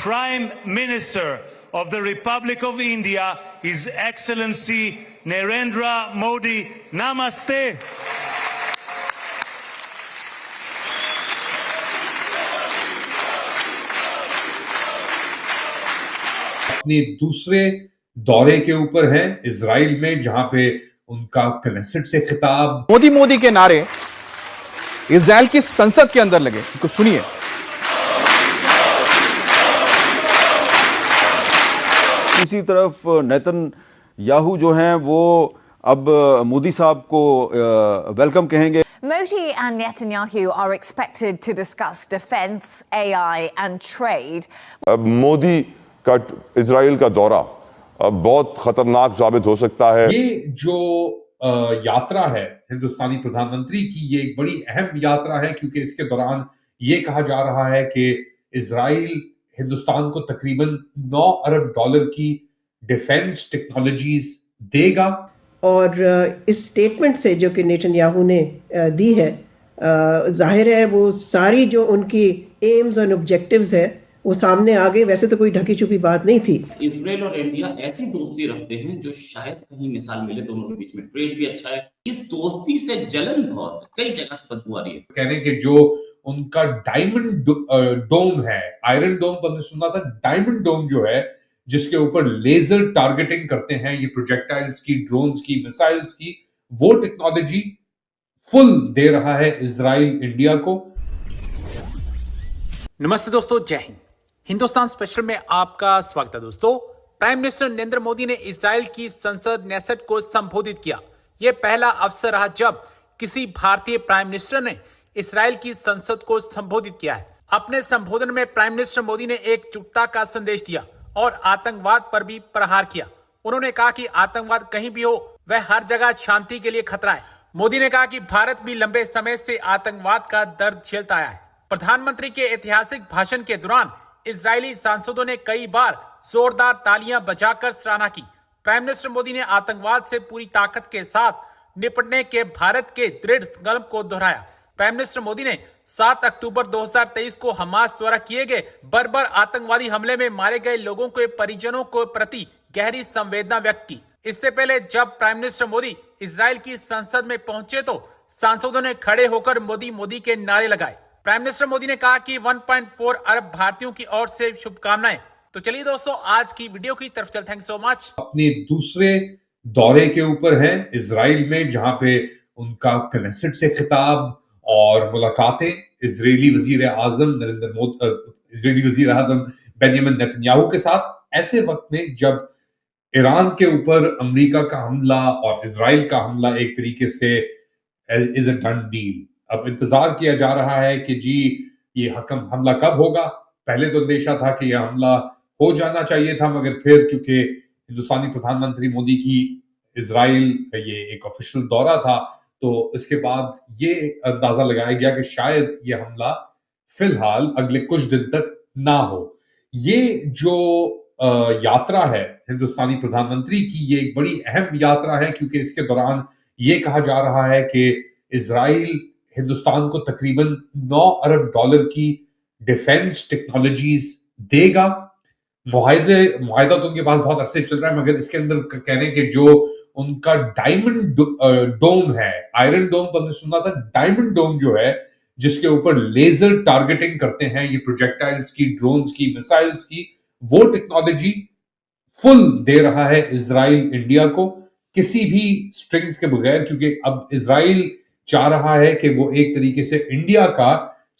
Prime Minister of the Republic of India, His Excellency Narendra Modi. Namaste. अपने दूसरे दौरे के ऊपर हैं इजराइल में, जहां पे उनका कनेसेट से खिताब। मोदी के नारे इजराइल की संसद के अंदर लगे, इनको सुनिए। इसी तरफ नेतन्याहू जो हैं वो अब मोदी साहब को वेलकम कहेंगे। Modi and Netanyahu are expected to discuss defense, AI and trade. Modi का इजराइल का दौरा बहुत खतरनाक साबित हो सकता है। ये जो यात्रा है हिंदुस्तानी प्रधानमंत्री की, ये एक बड़ी अहम यात्रा है, क्योंकि इसके दौरान ये कहा जा रहा है कि इजराइल हिंदुस्तान को तकरीबन 9 अरब डॉलर की डिफेंस टेक्नोलॉजीज देगा। और इस स्टेटमेंट से जो कि नेतन्याहू ने दी है, जाहिर है वो सारी जो उनकी एम्स और ऑब्जेक्टिव्स है वो सामने आ गए। वैसे तो कोई ढकी छुपी बात नहीं थी। इजराइल और इंडिया ऐसी दोस्ती रखते हैं जो शायद कहीं मिसाल मिले, दोनों के बीच में ट्रेड भी अच्छा है। इस दोस्ती से जलन बहुत कई जगह से बदबू आ रही है। कहने के जो उनका डायमंड डोम है, आयरन डोम तो हमने सुना था, डायमंड डोम जो है जिसके ऊपर लेजर टारगेटिंग करते हैं ये प्रोजेक्टाइल्स की, ड्रोन्स की, मिसाइल्स की, वो टेक्नोलॉजी फुल दे रहा है इजराइल इंडिया को। नमस्ते दोस्तों, जय हिंद। हिंदुस्तान स्पेशल में आपका स्वागत है दोस्तों। प्राइम मिनिस्टर नरेंद्र मोदी ने इजराइल की संसद नेसेट को संबोधित किया। यह पहला अवसर रहा जब किसी भारतीय प्राइम मिनिस्टर ने इजराइल की संसद को संबोधित किया है। अपने संबोधन में प्राइम मिनिस्टर मोदी ने एकजुटता का संदेश दिया और आतंकवाद पर भी प्रहार किया। उन्होंने कहा कि आतंकवाद कहीं भी हो, वह हर जगह शांति के लिए खतरा है। मोदी ने कहा कि भारत भी लंबे समय से आतंकवाद का दर्द झेलता आया है। प्रधानमंत्री के ऐतिहासिक भाषण के दौरान इजरायली सांसदों ने कई बार जोरदार तालियां बजाकर सराहना की। प्राइम मिनिस्टर मोदी ने आतंकवाद से पूरी ताकत के साथ निपटने के भारत के दृढ़ संकल्प को दोहराया। प्राइम मिनिस्टर मोदी ने 7 अक्टूबर 2023 को हमास द्वारा किए गए बर्बर आतंकवादी हमले में मारे गए लोगों के परिजनों के प्रति गहरी संवेदना व्यक्त की। इससे पहले जब प्राइम मिनिस्टर मोदी इजराइल की संसद में पहुंचे तो सांसदों ने खड़े होकर मोदी मोदी के नारे लगाए। प्राइम मिनिस्टर मोदी ने कहा कि 1.4 अरब भारतीयों की ओर से शुभकामनाएं। तो चलिए दोस्तों, आज की वीडियो की तरफ चलते हैं। Thank you so much. अपने दूसरे दौरे के ऊपर हैं इजराइल में, जहां पे उनका कनेसेट से खिताब और मुलाकातें इजरायली वजीर आजम बेंजामिन नेतन्याहू के साथ, ऐसे वक्त में जब ईरान के ऊपर अमेरिका का हमला और इजराइल का हमला एक तरीके से इज अ डन डील। अब इंतजार किया जा रहा है कि जी ये हमला कब होगा। पहले तो अंदेशा था कि यह हमला हो जाना चाहिए था, मगर फिर क्योंकि हिंदुस्तानी प्रधानमंत्री मोदी की इजराइल ये एक ऑफिशियल दौरा था, तो इसके बाद ये अंदाजा लगाया गया कि शायद ये हमला फिलहाल अगले कुछ दिन तक ना हो। ये जो यात्रा है हिंदुस्तानी प्रधानमंत्री की, ये एक बड़ी अहम यात्रा है, क्योंकि इसके दौरान ये कहा जा रहा है कि इजराइल हिंदुस्तान को तकरीबन 9 अरब डॉलर की डिफेंस टेक्नोलॉजीज देगा। मुआहिदा तो उनके पास बहुत अरसे चल रहा है, मगर इसके अंदर कहने के जो उनका डायमंड डोम है, आयरन डोम तो हमने सुना था, डायमंड डोम जो है जिसके ऊपर लेजर टारगेटिंग करते हैं ये प्रोजेक्टाइल्स की, ड्रोन्स की, मिसाइल्स की, वो टेक्नोलॉजी फुल दे रहा है इजराइल इंडिया को, किसी भी स्ट्रिंग्स के बगैर। क्योंकि अब इजराइल चाह रहा है कि वो एक तरीके से इंडिया का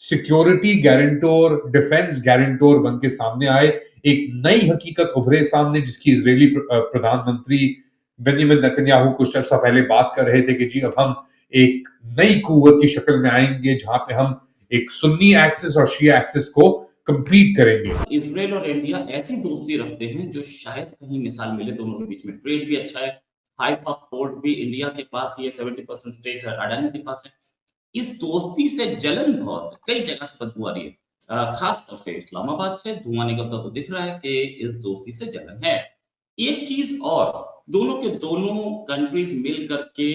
सिक्योरिटी गारंटोर, डिफेंस गारंटोर बन के सामने आए। एक नई हकीकत उभरे सामने, जिसकी इजरायली प्रधानमंत्री बेंजामिन नेतन्याहू कुछ अर्सा पहले बात कर रहे थे कि जी अब हम एक नई कुव्वत की शक्ल में आएंगे, जहां पे हम एक सुन्नी एक्सिस और शिया एक्सिस को कंप्लीट करेंगे। इजराइल और इंडिया ऐसी दोस्ती रखते हैं जो शायद कहीं मिसाल मिले, दोनों के बीच में ट्रेड भी अच्छा है। हाइफा पोर्ट भी इंडिया के पास, ये 70% स्टेक्स अडानी के पास है। इस दोस्ती से जलन बहुत कई जगह से बदबू आ रही है, खास तौर से इस्लामाबाद से धुआं निकलता तो दिख रहा है कि इस दोस्ती से जलन है। एक चीज और, दोनों के दोनों कंट्रीज मिल करके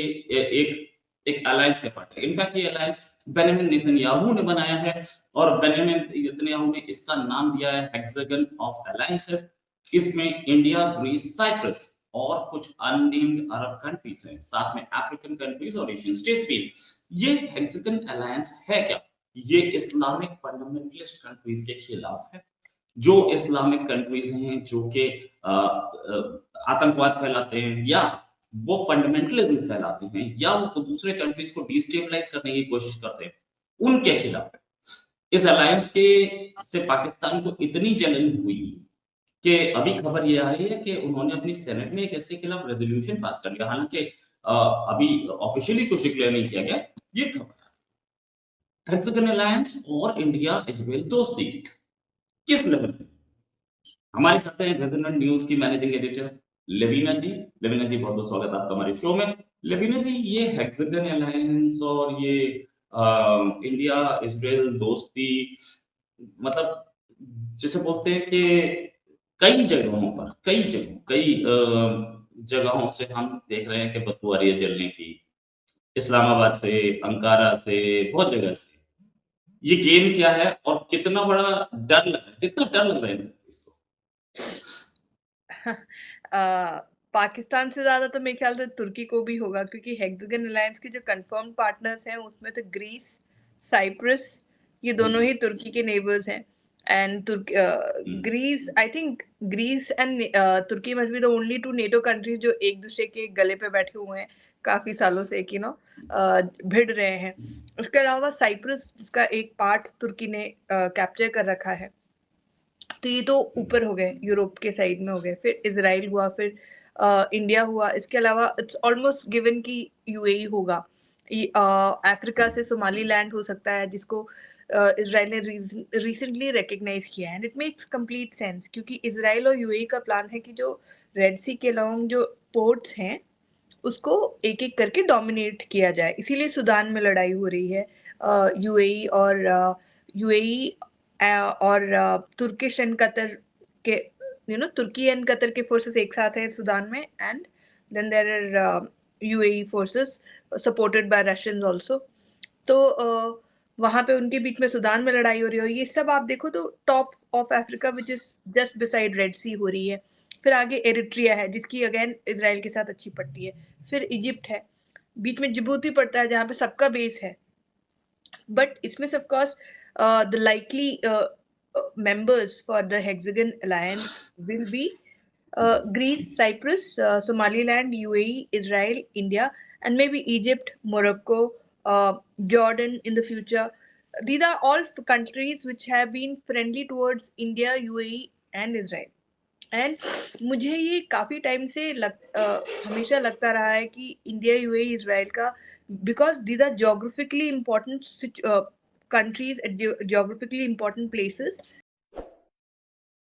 एक एक अलायंस का पार्ट है। इनफैक्ट ये अलायंस बेंजामिन नेतन्याहू ने बनाया है और बेंजामिन नेतन्याहू ने इसका नाम दिया है हेक्सागन ऑफ अलायंसेस। इसमें इंडिया, ग्रीस, साइप्रस और कुछ अननेम्ड अरब कंट्रीज हैं, साथ में अफ्रीकन कंट्रीज और एशियन स्टेट्स भी। ये हेक्सागन अलायंस है क्या? ये इस्लामिक फंडामेंटलिस्ट कंट्रीज के खिलाफ है, जो इस्लामिक कंट्रीज हैं जो कि आतंकवाद फैलाते हैं या वो फंडामेंटलिज्म फैलाते हैं या वो दूसरे कंट्रीज को डिस्टेबलाइज करने की कोशिश करते हैं, उनके खिलाफ है। इस अलायंस के से पाकिस्तान को इतनी जलन हुई कि अभी खबर ये आ रही है कि उन्होंने अपनी सेनेट में एक इसके खिलाफ रेजोल्यूशन पास कर लिया। हालांकि अभी ऑफिशियली कुछ डिक्लेयर नहीं किया गया। ये खबर हेक्सागन अलायंस और इंडिया इजराइल दोस्ती किस लेवल पे? हमारे साथ हैं रेजोनेंट न्यूज की मैनेजिंग एडिटर लेविना जी। लेविना जी, बहुत बहुत स्वागत आपका हमारे शो में। लेविना जी, ये हेक्सागन अलायंस और ये इंडिया इजराइल दोस्ती, मतलब जिसे बोलते हैं कि कई जगहों से हम देख रहे हैं कि बदबू आ रही है जलने की, इस्लामाबाद से, अंकारा से, बहुत जगह से। ये गेम क्या है और कितना बड़ा डर लग रहा है, कितना डर लग रहा है इसको? पाकिस्तान से ज्यादा तो मेरे ख्याल से तुर्की को भी होगा, क्योंकि हेक्सागन अलायंस के जो कंफर्म पार्टनर्स हैं उसमें तो ग्रीस, साइप्रस, ये दोनों ही तुर्की के नेबर्स हैं। And Greece, I think Greece and Turkey must be the only two NATO countries जो एक दूसरे के गले पे बैठे हुए हैं काफी सालों से, भिड़ रहे हैं। उसके अलावा साइप्रस, जिसका एक पार्ट तुर्की ने कैप्चर कर रखा है, तो ये तो ऊपर हो गए, यूरोप के साइड में हो गए। फिर इजराइल हुआ, फिर इंडिया हुआ। इसके अलावा इट्स ऑलमोस्ट गिवन कि यूएई होगा। अफ्रीका से सोमाली लैंड हो सकता है, जिसको इजराइल ने रिसेंटली रिकग्नाइज किया है। And it makes complete sense, क्योंकि इजराइल और यूएई का प्लान है कि जो रेड सी के अलोंग जो पोर्ट्स हैं उसको एक एक करके डोमिनेट किया जाए। इसीलिए सूडान में लड़ाई हो रही है। यूएई और तुर्किश एंड कतर के, तुर्की एंड कतर के फोर्सेस एक साथ हैं सूडान में, and then there are UAE forces supported by Russians also. तो वहाँ पे उनके बीच में सूडान में लड़ाई हो रही है। ये सब आप देखो तो top of Africa which is just beside Red Sea हो रही है। फिर आगे एरिट्रिया है, जिसकी अगेन इजराइल के साथ अच्छी पड़ती है। फिर इजिप्ट है, बीच में जिबूती पड़ता है, जहाँ पे सबका बेस है। बट इसमें of course the likely members for the Hexagon Alliance will be Greece, Cyprus, Somaliland, UAE, Israel, India, and maybe Egypt, Morocco, Jordan in the future. These are all countries which have been friendly towards India, UAE, and Israel. And मुझे ये काफ़ी time से हमेशा लगता रहा है कि India, UAE, Israel का, because these are geographically important countries at geographically important places,